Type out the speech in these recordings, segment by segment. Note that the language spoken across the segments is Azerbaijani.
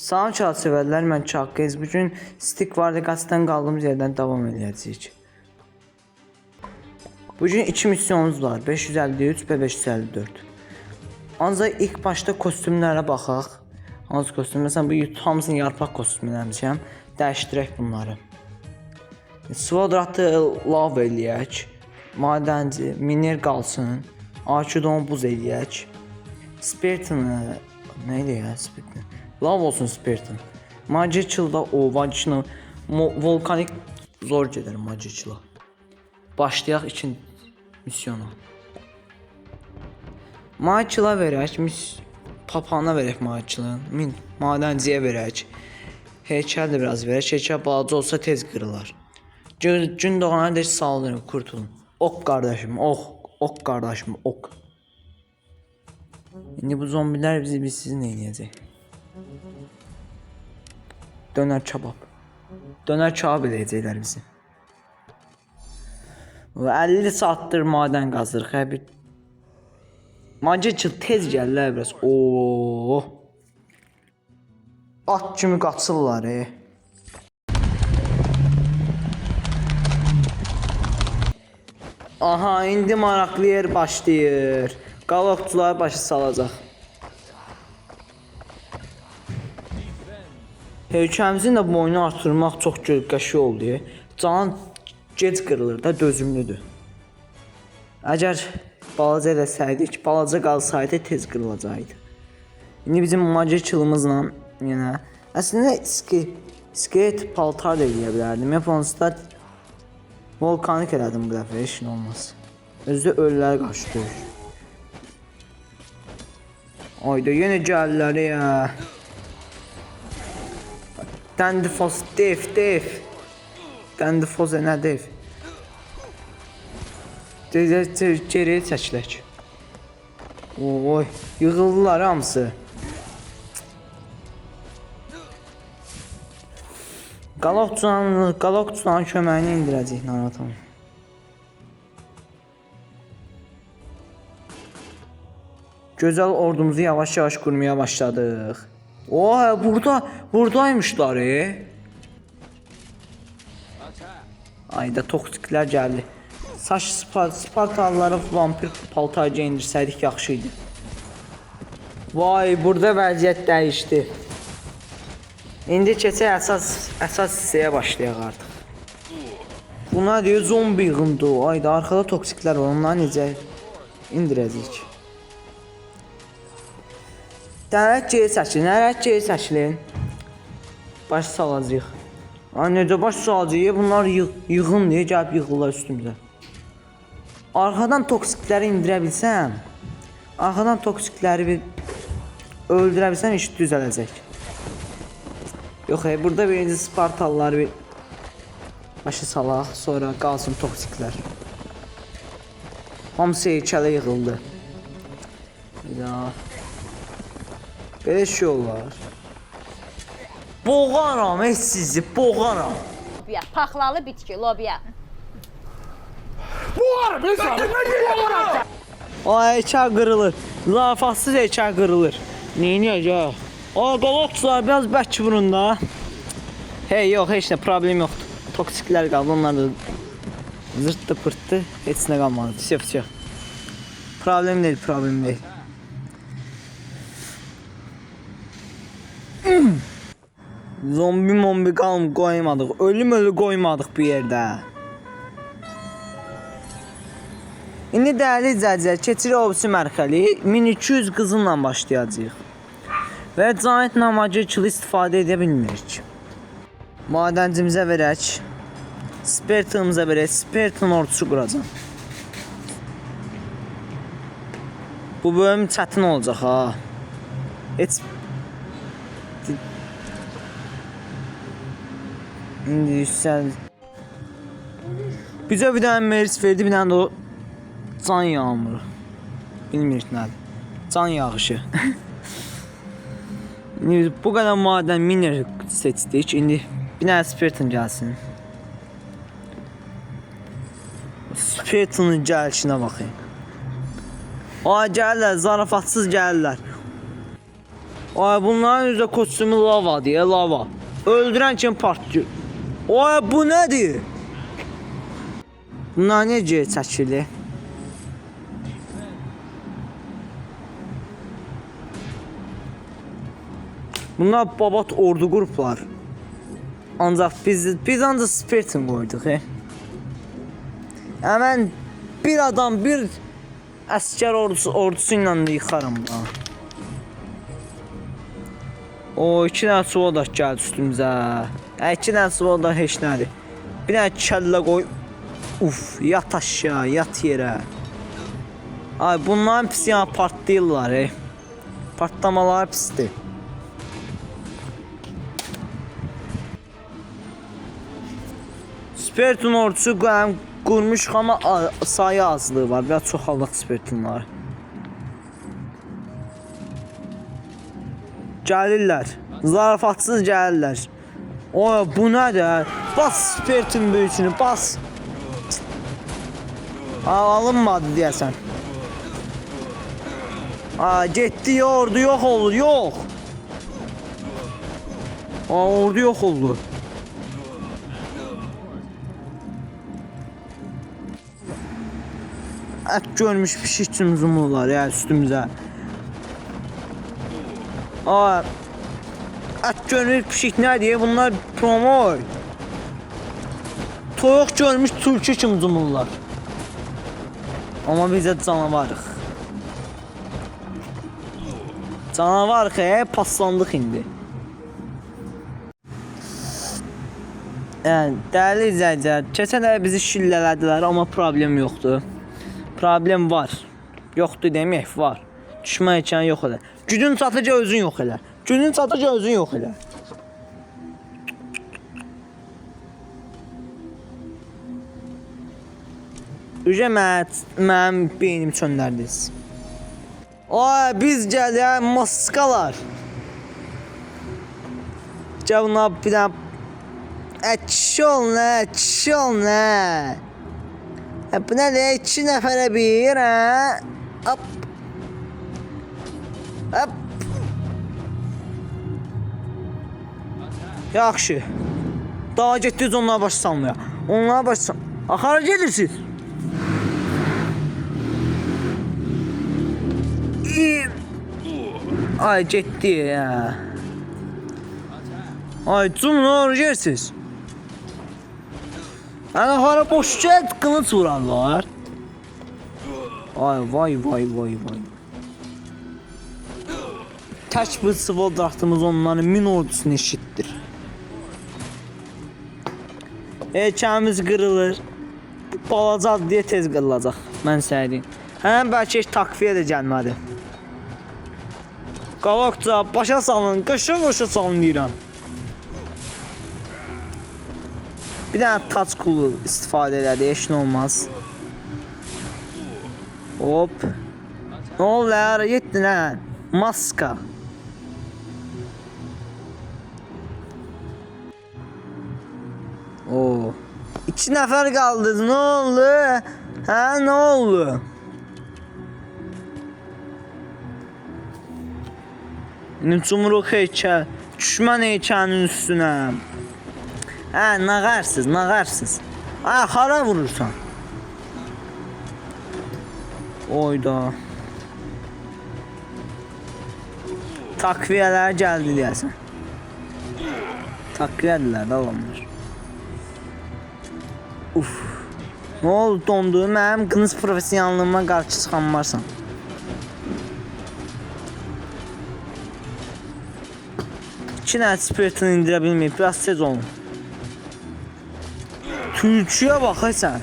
Salam çağsevərlər, mən Çaqqız. Bugün Stick Vardikasından qaldığımız yerdən davam edəcəyik. Bugün 2 misyonumuz var. 553 və 554. Ancaq ilk başda kostyumlara baxaq. Hansı kostyum? Məsələn, bu hamısını yarpaq kostyumu eləmişəm. Dəyişdirək bunları. Svadratı lav eləyək. Madənci, miner qalsın. Akidonu buz eləyək. Spirtini nə eləyək? Spirtini. Lav olsun Spirtin. Magicil'da o Vagina volkanik zor gedir Magicil'a. Başlayaq ikinci misyona. Magicil'a verək, papağana verək Magicil'ın. Madenciyə verək. Heykəl də biraz verək. Heykəl balaca olsa tez qırılar. Gün doğana dək sağlayın, kurtulun. Ok qardaşım, ok qardaşım, ok. İndi bu zombilər biz sizi nə edəcək? Döner kebab. Döner kebab edəcəklər bizi. Və 50 saatdır madən qazırıq. Bir Magicil tez gəlirlər biraz. Oo! At kimi qaçırlar. Aha, indi maraqlı yer başlayır. Qalaqçılar başı salacaq. Heykəlimizin də boyunu artırmaq çox qəşəng oldu. Can gec qırılır da, dözümlüdür. Əgər balaca eləsəydik, balaca qalsaydı tez qırılacaqdı. İndi bizim Magicil'ımızla yenə əslində skelet paltar da eləyə bilərdim. Yaponusda volkanik elədim bu dəfə, heç nə olmaz. Özdə ölülər qarşı döyüş. Ayda yenə gəlirlər ya. Dandifos, dev. Dandifos nə dev? Geriyə çəkilək. Oy, yığıldılar hamısı. Qalaqçuların köməyini indirəcək naratam. Gözəl ordumuzu yavaş-yavaş qurmaya başladıq. Oy, buradaymışlar. Ayda toksiklər gəldi. Saç Spartalıları vampir paltarca indirsəydik yaxşı idi. Vay, burada vəziyyət dəyişdi. İndi keçək əsas hissəyə başlayaq artıq. Buna deyir zombi yığındı. Ayda arxada toksiklər var. Onları necə indirəcəyik? Nərət geri çəkilin. Baş salacaq. Necə baş salacaq? Bunlar yığın deyə gəlib yığırlar üstümüzə. Arxadan toksikləri indirə bilsəm, arxadan toksikləri bir öldürə bilsəm, iş düzələcək. Yox, burada birinci Spartalıları bir başı salaq, sonra qalsın toksiklər. Hamısı heykələ yığıldı. Ya. Belə şey olar. Boğaram, sizi boğaram. Lobiya, paxlalı bitki, lobiya. Boğaram, boğaram. O heykəl qırılır. Lafatsız heykəl qırılır. Neyniyəcək? Qalaqçılar biraz bək vurun da. Hey, yox, heç nə, problem yoxdur. Toksiklər qaldı, onlar da zırtdı pırtdı. Heç nə qalmadı. Fisiyo. Problem deyil. Zombi qoymadıq. Ölü qoymadıq bir yerdə. İndi dəyərli izləyicilər, keçirik obsi mərhəli. 1200 qızınla başlayacağıq. Və Giantla Magicil'i istifadə edə bilmirik. Madencimizə verək. Spirtinimize verək. Spirtin ordusu quracaq. Bu bölüm çətin olacaq ha. Heç İndi yüksel. Bizə bir dənə meris verdi, bir dənə də o can yağmuru. Bilmirik nədir. Can yağışı. İndi bu qədər madən miner seçdik. İndi bir dənə Spirtin gəlsin. Spirtinin gəlişinə baxayım. Gəlirlər, zarafatsız gəlirlər. Ay bunların üzə kostyumu lava deyə lava. Öldürən kim partlayır. Ay bu nədir? Bunlar necə çəkilir? Bunlar babat ordu qruplar. Ancaq biz ancaq Spartan qoyduq. Həmən bir adam bir əskər ordusu ilə yıxaram da. O 2 dənə Swodak gəldi üstümüzə. 2 dənə Swodak heç nədir. Bir dənə kəllə qoy. Uf, yat aşağı, yat yerə. Ay bunların pis yana partlayırlar. Partlamalar pisdir. Spartan ordusu qurmuş amma sayı azlığı var. Biraz çoxaldıq Spartanları. Gəlirlər. Zarafatsız gəlirlər. Oy bu nədir? Bas Spartan böyüsünü bas. Alınmadı deyəsən. Getdi ordu yox olur. Yox. Ordu yox oldu. Ət görmüş pişik üçün zumurlar ya üstümüzə. Ət görmüş pişik nə deyə bunlar promoy. Toyuq görmüş tülkü kimi zumurlar. Amma bizə canavarıq. Canavarıq paslandıq indi. Yəni dəyərli izləyicilər, keçən dəfə bizi şillələdilər amma problem yoxdur. Problem var. Yoxdur deməyək, var. Düşmən ikən yox elə. Gücün çatıca özün yox elə. Gücün çatıca özün yox elə. Ücə mənim beynim çöndərdiniz. Ay biz gələk maskalar. Cavuna bir dənə Kişi ol nə? Bu nədir? 2 nəfərə bir, Hop. Hop. Yaxşı. Daha getdiniz onlara baş salmaya. Onlara baş salmaya. Axara gedirsiniz. Ay getdi ya. Ay cumla gedirsiniz. Hani hara boş gəl qılıç vurarlar. Ay vay. Tək bir Swoldak'ımız onların 1000 ordusunu eşitdir. Heykəlimiz qırılır. Balaca deyə tez qırılacaq. Mən sənə deyim. Həm bəlkə heç takviyə də gəlmədi. Qalaqca başa salın, qışa salın deyirəm. Bir dənə taç kulu istifadə elədi, heç nə olmaz. Hop. Nə oldu ya? Yetdi nə? Maska. Oo. 2 nəfər qaldınız, nə oldu? Nə oldu? Cumruq heykəl, düşmən heykəlinin üstünə. Nağarsız. Ay, hara vurursan? Oyda. Takviyələr gəldi deyəsən. Takviyədirlər də olanlar. Uf. Nə oldu, dondu? Mənim qınız professionallığıma qarşı çıxan varsan. İki dənə Spartanı indirə bilməyib, biraz tez olun. Türkçüyə bax sən.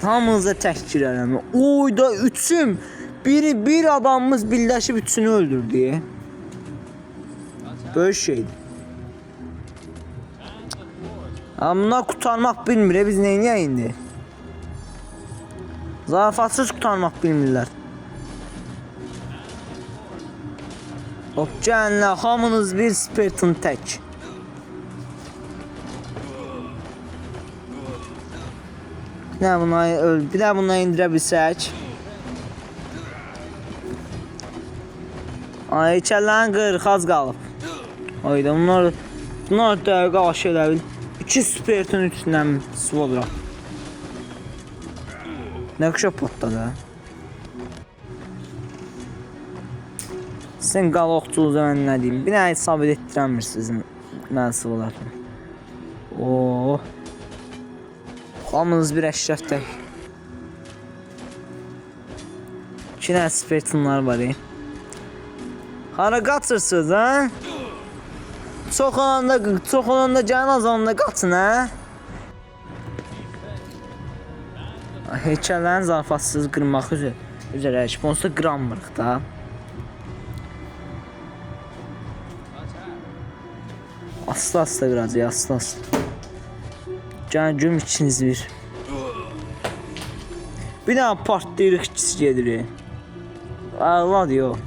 Hamınıza tək girərəm. Oyda üçüm. Bir adamımız birləşib üçünü öldürdü. Böyük şeydir. Bunlar kurtarmaq bilmir. Biz neyniyək indi? Zarafatsız kurtarmaq bilmirlər. Hop gəlin, hamınız bir Spartan tək. Nə buna öl, bir də buna indirə bilsək. Ay içələn 40 az qalıb. Ayda bunlar dəqiqə aşı elə bil. 2 spertin üstündən Svodra. Nə qışa potladı? Sizin qaloqçuluğuza mən nə deyim? Bir nə isabət etdirəmirsiniz mən Svodra. Ooo. Hamınız bir əşrəfdə. 2 nə spertinlar var. Hara qaçırsınız, ha? Çox olanda gəlin azalında qaçın, ha? Heykəllərin zarafatsız qırmaq üzrəyik. Onsuz da qıranmırıq da. Asla qıracaq, asla. Gəlin güm ikiniz bir. Bir dənə partlayırıq, ikisi gedirik. Ağladı yox.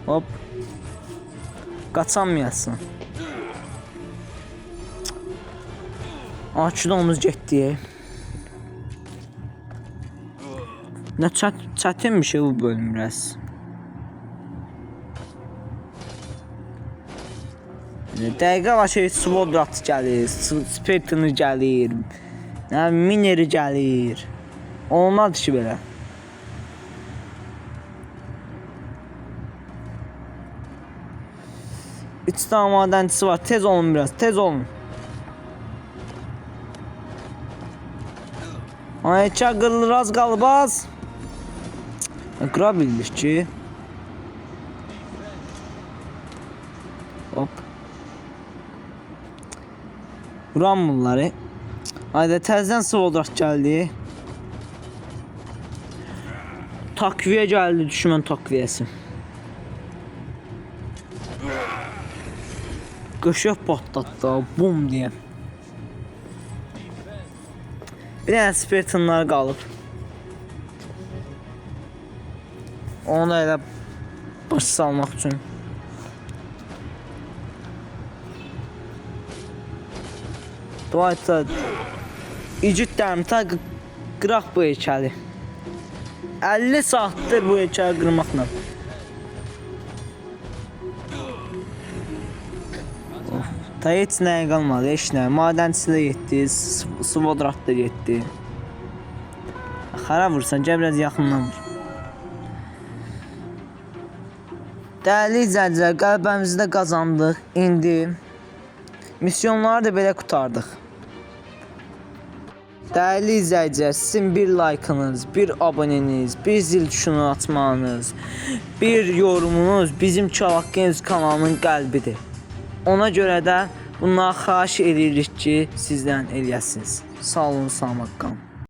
Hop. Qaçamayasın. Açıdığımız getdi. Nə çətin bir şey bu bölüm biraz. Dəqiqə var şey Svodrat gəlir, Spertini gəlir, Mineri gəlir. Olmadı ki belə. Üç tane madencisi var. Tez olun biraz. Tez olun. Ay çakırılır az qalıb az. Qıra bildik ki. Hop. Vuran bunları. Hayda təzdən Svodrat gəldi. Takviyə gəldi. Düşmən takviyəsi. Qışıq patlatdı, bum deyə. Bir dənə spertinlar qalıb. Onu da elə baş salmaq üçün. Dua İcid dəmtə qıraq bu heykəli. 50 saatdir bu heykəli qırmaqla. Ta heç nəyə qalmadı, heç nə. Madencisi də getdi, Svodrat da getdi. Xara vursan, gəl biraz yaxından vur. Dəyərli izləyicilər, qələbəmizi də qazandıq. İndi misyonları da belə qutardıq. Dəyərli izləyicilər, sizin bir like'ınız, bir aboneniz, bir zil tuşunu açmanız, bir yorumunuz bizim Çalaqqız kanalının qəlbidir. Ona görə də bunları xahiş edirik ki, sizdən eləyəsiniz. Sağ olun, salamat qalın.